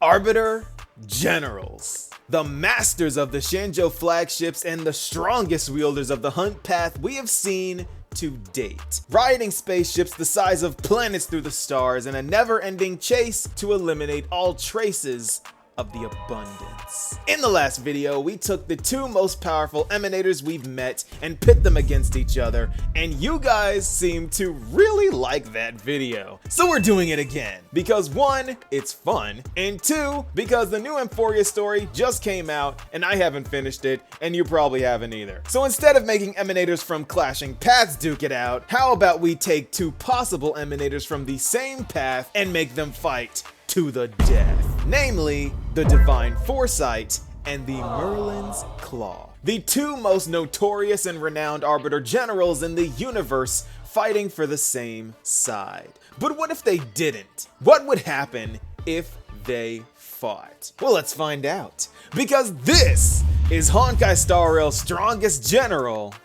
Arbiter Generals, the masters of the Shenzhou flagships and the strongest wielders of the hunt path we have seen to date. Riding spaceships the size of planets through the stars in a never-ending chase to eliminate all traces of the abundance. In the last video, we took the two most powerful emanators we've met and pit them against each other, and you guys seem to really like that video. So we're doing it again, because one, it's fun, and two, because the new Emphoria story just came out, and I haven't finished it, and you probably haven't either. So instead of making emanators from clashing paths duke it out, how about we take two possible emanators from the same path and make them fight to the death. Namely, the Divine Foresight and the Merlin's Claw. The two most notorious and renowned Arbiter Generals in the universe fighting for the same side. But what if they didn't? What would happen if they fought? Well, let's find out. Because this is Honkai Star Rail's strongest general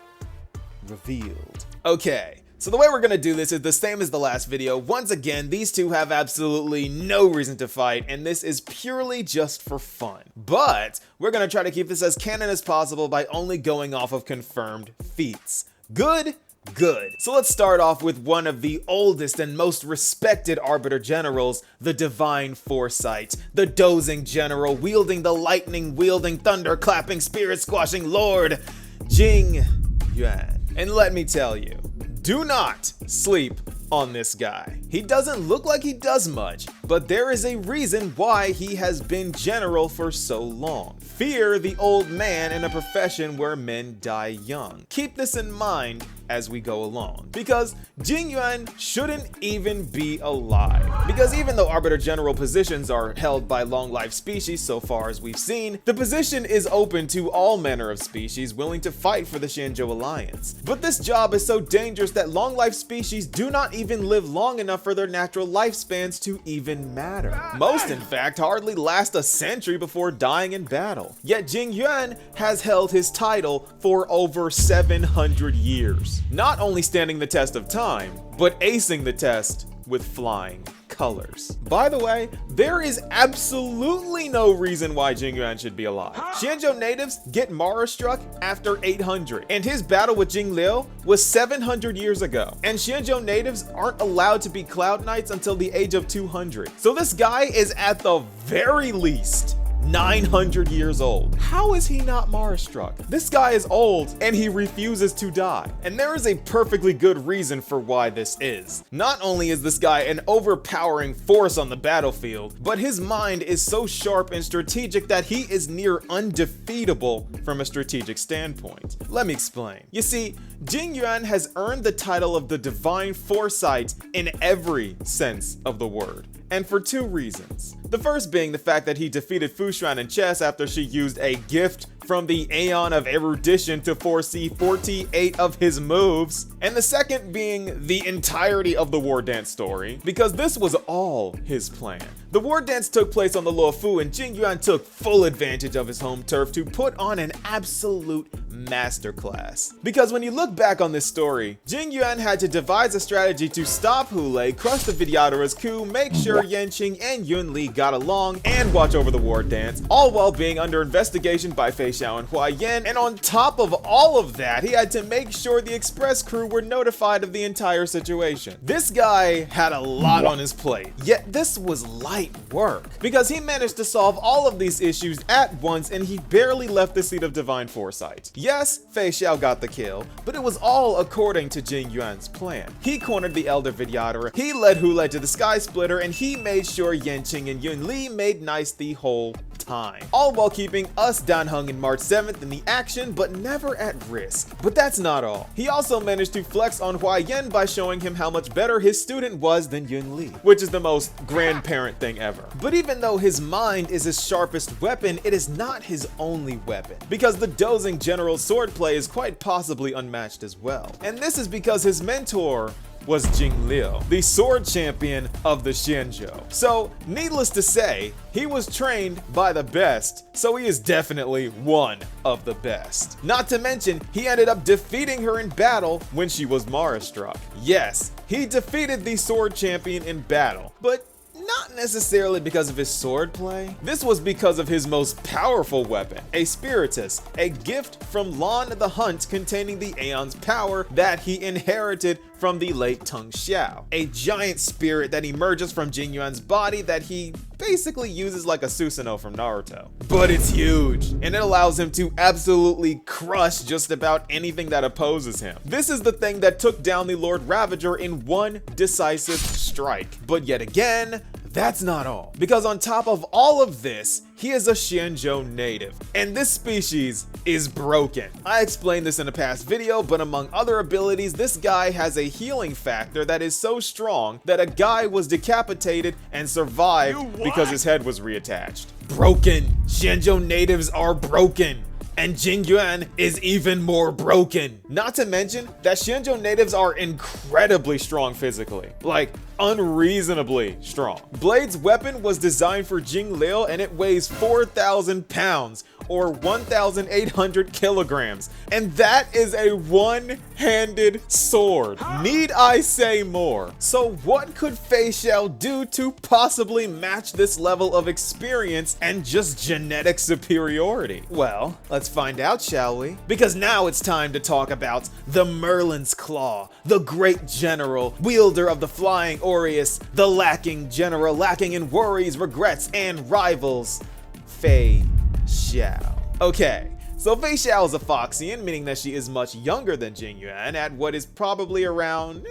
revealed. Okay. So the way we're gonna do this is the same as the last video. Once again, these two have absolutely no reason to fight, and this is purely just for fun. But we're gonna try to keep this as canon as possible by only going off of confirmed feats. Good? Good. So let's start off with one of the oldest and most respected Arbiter Generals, the Divine Foresight, the dozing general wielding the lightning-wielding, thunder-clapping, spirit-squashing Lord, Jing Yuan. And let me tell you, do not sleep on this guy. He doesn't look like he does much, but there is a reason why he has been general for so long. Fear the old man in a profession where men die young. Keep this in mind as we go along, because Jing Yuan shouldn't even be alive. Because even though Arbiter General positions are held by long-life species so far as we've seen, the position is open to all manner of species willing to fight for the Shenzhou Alliance. But this job is so dangerous that long-life species do not even live long enough for their natural lifespans to even matter. Most, in fact, hardly last a century before dying in battle. Yet Jing Yuan has held his title for over 700 years. Not only standing the test of time, but acing the test with flying colors. By the way, there is absolutely no reason why Jing Yuan should be alive. Shenzhou natives get Mara struck after 800, and his battle with Jing Liu was 700 years ago. And Shenzhou natives aren't allowed to be Cloud Knights until the age of 200. So this guy is at the very least 900 years old. How is he not Mara struck? This guy is old and he refuses to die. And there is a perfectly good reason for why this is. Not only is this guy an overpowering force on the battlefield, but his mind is so sharp and strategic that he is near undefeatable from a strategic standpoint. Let me explain. You see, Jing Yuan has earned the title of the Divine Foresight in every sense of the word. And for two reasons. The first being the fact that he defeated Feixiao in chess after she used a gift from the Aeon of Erudition to foresee 48 of his moves. And the second being the entirety of the war dance story, because this was all his plan. The war dance took place on the Luofu, and Jing Yuan took full advantage of his home turf to put on an absolute masterclass. Because when you look back on this story, Jing Yuan had to devise a strategy to stop Hulei, crush the Vidyadhara's coup, make sure Yanqing and Yun Li got along, and watch over the war dance, all while being under investigation by Feixiao and Huayan. And on top of all of that, he had to make sure the express crew were notified of the entire situation. This guy had a lot on his plate, yet this was light work, because he managed to solve all of these issues at once, and he barely left the seat of Divine Foresight. Yes, Feixiao got the kill, but it was all according to Jing Yuan's plan. He cornered the Elder Vidyadhara, he led Hulei to the Sky Splitter, and he made sure Yanqing and Yun Li made nice the whole time. All while keeping us Danheng and March 7th in the action, but never at risk. But that's not all. He also managed to flex on Huayan by showing him how much better his student was than Yun Li, which is the most grandparent thing ever. But even though his mind is his sharpest weapon, it is not his only weapon, because the dozing general's swordplay is quite possibly unmatched as well. And this is because his mentor was Jing Liu, the sword champion of the Shenzhou. So, needless to say, he was trained by the best, so he is definitely one of the best. Not to mention, he ended up defeating her in battle when she was Mara struck. Yes, he defeated the sword champion in battle, but not necessarily because of his swordplay. This was because of his most powerful weapon, a spiritus, a gift from Lan the Hunt containing the Aeon's power that he inherited from the late Tung Xiao, a giant spirit that emerges from Jing Yuan's body that he basically uses like a Susanoo from Naruto. But it's huge, and it allows him to absolutely crush just about anything that opposes him. This is the thing that took down the Lord Ravager in one decisive strike. But yet again, that's not all. Because on top of all of this, he is a Xianzhou native, and this species is broken. I explained this in a past video, but among other abilities, this guy has a healing factor that is so strong that a guy was decapitated and survived because his head was reattached. Broken! Xianzhou natives are broken! And Jing Yuan is even more broken. Not to mention that Xianzhou natives are incredibly strong physically. Like, unreasonably strong. Blade's weapon was designed for Jing Liu and it weighs 4,000 pounds or 1,800 kilograms. And that is a one-handed sword. Need I say more? So what could Feixiao do to possibly match this level of experience and just genetic superiority? Well, let's find out, shall we? Because now it's time to talk about the Merlin's Claw, the great general, wielder of the flying Aureus, the lacking general, lacking in worries, regrets, and rivals, Feixiao. Okay, so Feixiao is a Foxian, meaning that she is much younger than Jing Yuan at what is probably around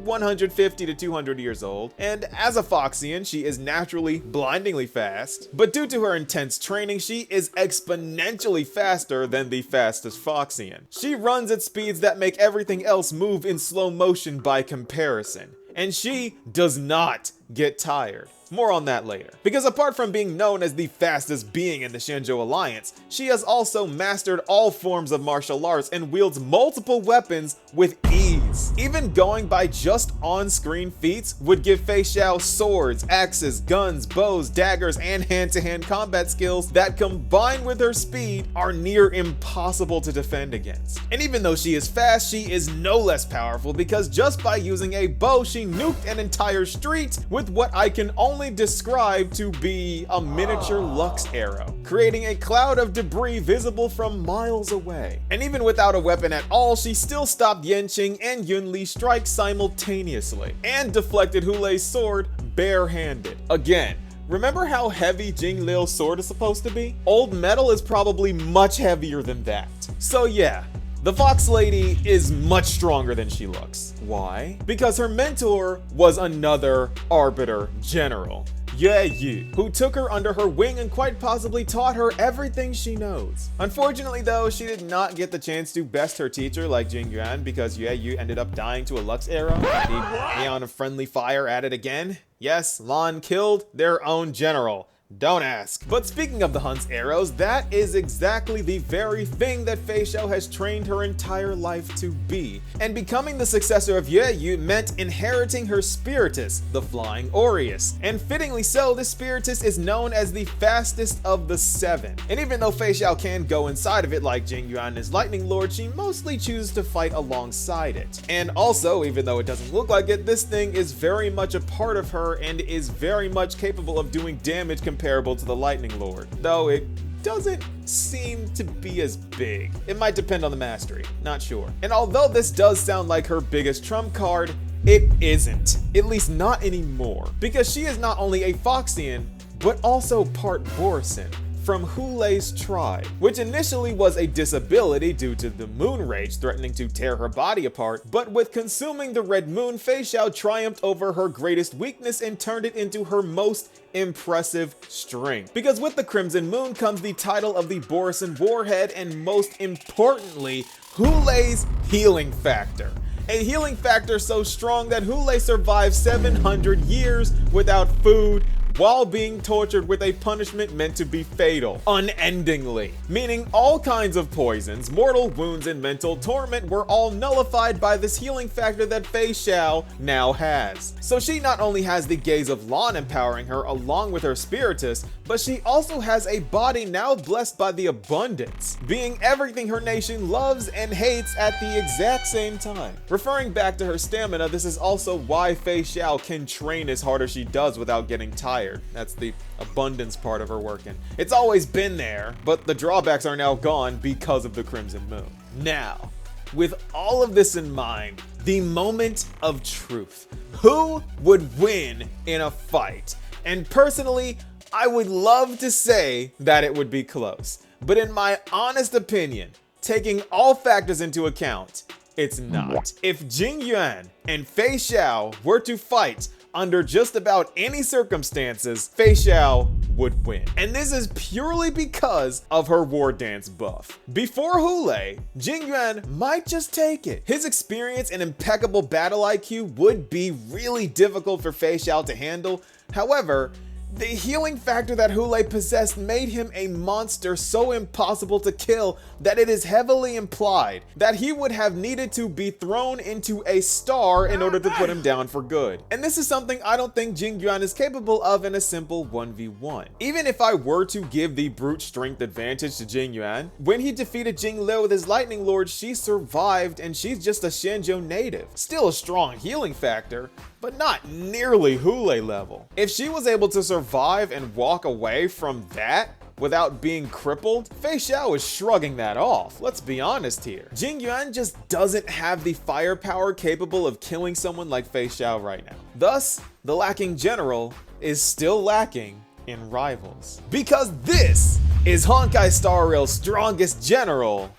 150 to 200 years old, and as a Foxian, she is naturally blindingly fast, but due to her intense training, she is exponentially faster than the fastest Foxian. She runs at speeds that make everything else move in slow motion by comparison, and she does not get tired. More on that later. Because apart from being known as the fastest being in the Xianzhou Alliance, she has also mastered all forms of martial arts and wields multiple weapons with ease. Even going by just on-screen feats would give Feixiao swords, axes, guns, bows, daggers, and hand-to-hand combat skills that combined with her speed are near impossible to defend against. And even though she is fast, she is no less powerful because just by using a bow, she nuked an entire street with what I can only describe to be a miniature Lux arrow, creating a cloud of debris visible from miles away. And even without a weapon at all, she still stopped Yanqing and Yunli's strikes simultaneously, and deflected Hulei's sword barehanded. Again, remember how heavy Jing Liu's sword is supposed to be? Old metal is probably much heavier than that. So yeah, the Fox Lady is much stronger than she looks. Why? Because her mentor was another Arbiter General, Yue Yu, who took her under her wing and quite possibly taught her everything she knows. Unfortunately though, she did not get the chance to best her teacher like Jing Yuan because Yue Yu ended up dying to a Lux arrow. The Aeon of Friendly Fire at it again. Yes, Lan killed their own general. Don't ask. But speaking of the Hunt's arrows, that is exactly the very thing that Feixiao has trained her entire life to be. And becoming the successor of Yue Yu meant inheriting her spiritus, the Flying Aureus. And fittingly so, this spiritus is known as the fastest of the 7. And even though Feixiao can go inside of it like Jing Yuan and his Lightning Lord, she mostly chooses to fight alongside it. And also, even though it doesn't look like it, this thing is very much a part of her and is very much capable of doing damage comparable to the Lightning Lord, though it doesn't seem to be as big. It might depend on the mastery, not sure. And although this does sound like her biggest trump card, it isn't, at least not anymore, because she is not only a Foxian, but also part Borisin from Hulei's tribe, which initially was a disability due to the moon rage threatening to tear her body apart, but with consuming the red moon, Feixiao triumphed over her greatest weakness and turned it into her most impressive strength. Because with the Crimson Moon comes the title of the Borisin Warhead and most importantly, Hulei's healing factor. A healing factor so strong that Hulei survived 700 years without food, while being tortured with a punishment meant to be fatal, unendingly. Meaning all kinds of poisons, mortal wounds, and mental torment were all nullified by this healing factor that Feixiao now has. So she not only has the gaze of Lan empowering her along with her spiritus, but she also has a body now blessed by the abundance, being everything her nation loves and hates at the exact same time. Referring back to her stamina, this is also why Feixiao can train as hard as she does without getting tired. That's the abundance part of her working. It's always been there, but the drawbacks are now gone because of the Crimson Moon. Now, with all of this in mind, the moment of truth. Who would win in a fight? And personally, I would love to say that it would be close, but in my honest opinion, taking all factors into account, it's not. If Jing Yuan and Feixiao were to fight under just about any circumstances, Feixiao would win. And this is purely because of her war dance buff. Before Hule, Jing Yuan might just take it. His experience and impeccable battle IQ would be really difficult for Feixiao to handle. However, the healing factor that Hule possessed made him a monster so impossible to kill that it is heavily implied that he would have needed to be thrown into a star in order to put him down for good. And this is something I don't think Jing Yuan is capable of in a simple 1v1. Even if I were to give the brute strength advantage to Jing Yuan, when he defeated Jing Liu with his lightning lord, she survived and she's just a Shenzhou native. Still a strong healing factor, but not nearly Hule level. If she was able to survive and walk away from that without being crippled, Feixiao is shrugging that off. Let's be honest here. Jing Yuan just doesn't have the firepower capable of killing someone like Feixiao right now. Thus, the lacking general is still lacking in rivals. Because this is Honkai Star Rail's strongest general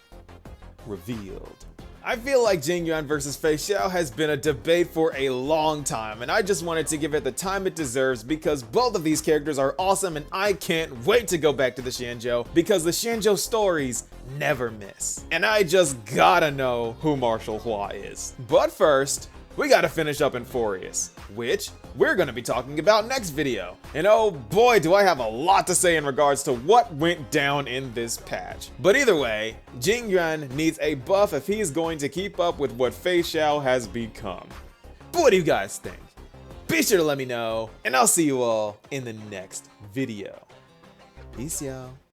revealed. I feel like Jing Yuan versus Feixiao has been a debate for a long time, and I just wanted to give it the time it deserves because both of these characters are awesome and I can't wait to go back to the Shenzhou because the Shenzhou stories never miss. And I just gotta know who Marshall Hua is. But first, we gotta finish up in Furious, which we're gonna be talking about next video. And oh boy, do I have a lot to say in regards to what went down in this patch. But either way, Jing Yuan needs a buff if he is going to keep up with what Feixiao has become. But what do you guys think? Be sure to let me know, and I'll see you all in the next video. Peace, y'all.